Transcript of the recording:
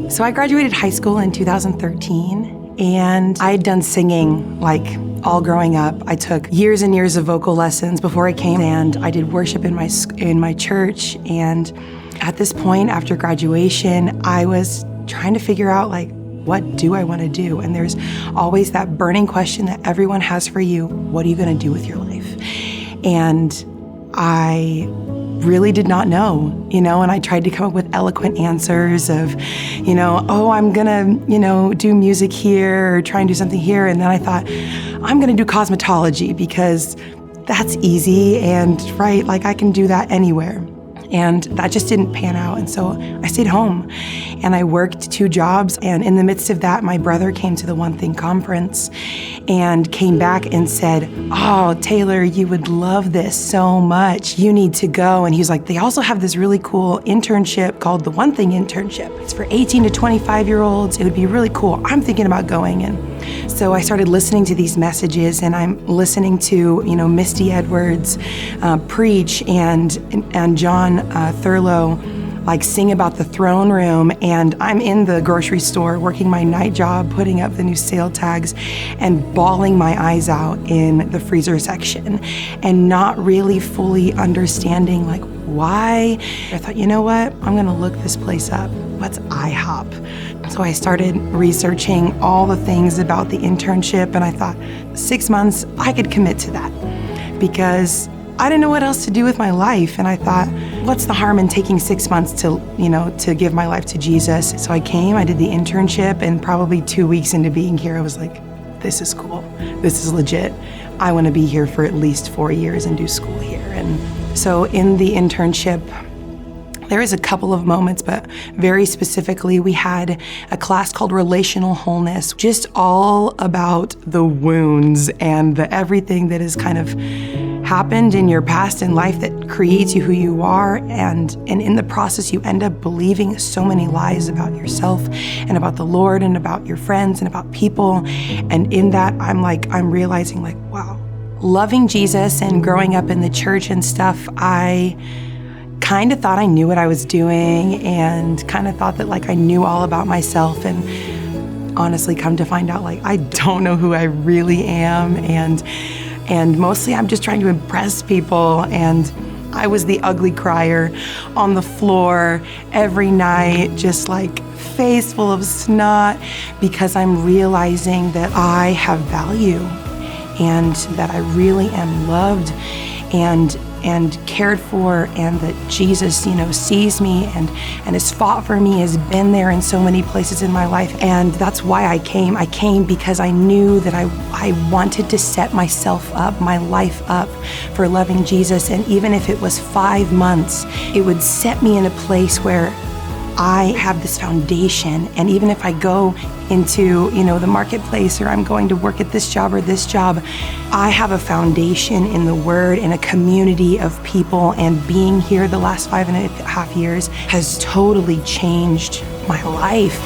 So I graduated high school in 2013, and I had done singing like all growing up. I took years and years of vocal lessons before I came, and I did worship in my church. And at this point, after graduation, I was trying to figure out like, what do I want to do? And there's always that burning question that everyone has for you: what are you going to do with your life? And I really did not know, and I tried to come up with eloquent answers of, oh, I'm gonna, do music here or try and do something here. And then I thought, I'm gonna do cosmetology because that's easy and right, like I can do that anywhere. And that just didn't pan out. And so I stayed home and I worked 2 jobs. And in the midst of that, my brother came to the One Thing conference and came back and said, oh, Taylor, you would love this so much. You need to go. And he was like, they also have this really cool internship called the One Thing internship. It's for 18 to 25-year-olds. It would be really cool. I'm thinking about going. And so I started listening to these messages, and I'm listening to, Misty Edwards preach and John Thurlow like sing about the throne room. And I'm in the grocery store working my night job, putting up the new sale tags and bawling my eyes out in the freezer section and not really fully understanding like why. I thought, you know what? I'm gonna look this place up. What's IHOP? So I started researching all the things about the internship, and I thought 6 months, I could commit to that because I didn't know what else to do with my life. And I thought, what's the harm in taking 6 months to give my life to Jesus? So I came, I did the internship, and probably 2 weeks into being here, I was like, this is cool. This is legit. I want to be here for at least 4 years and do school here. And so in the internship, there is a couple of moments, but very specifically, we had a class called Relational Wholeness, just all about the wounds and the everything that has kind of happened in your past in life that creates you who you are. And in the process, you end up believing so many lies about yourself and about the Lord and about your friends and about people. And in that, I'm realizing like, wow, loving Jesus and growing up in the church and stuff, I kind of thought I knew what I was doing and kind of thought that like I knew all about myself, and honestly come to find out like I don't know who I really am, and mostly I'm just trying to impress people. And I was the ugly crier on the floor every night, just like face full of snot, because I'm realizing that I have value and that I really am loved and cared for, and that Jesus, sees me and has fought for me, has been there in so many places in my life. And that's why I came. I came because I knew that I wanted to set myself up, my life up for loving Jesus. And even if it was 5 months, it would set me in a place where I have this foundation. And even if I go into, the marketplace, or I'm going to work at this job or this job, I have a foundation in the Word, in a community of people. And being here the last 5.5 years has totally changed my life.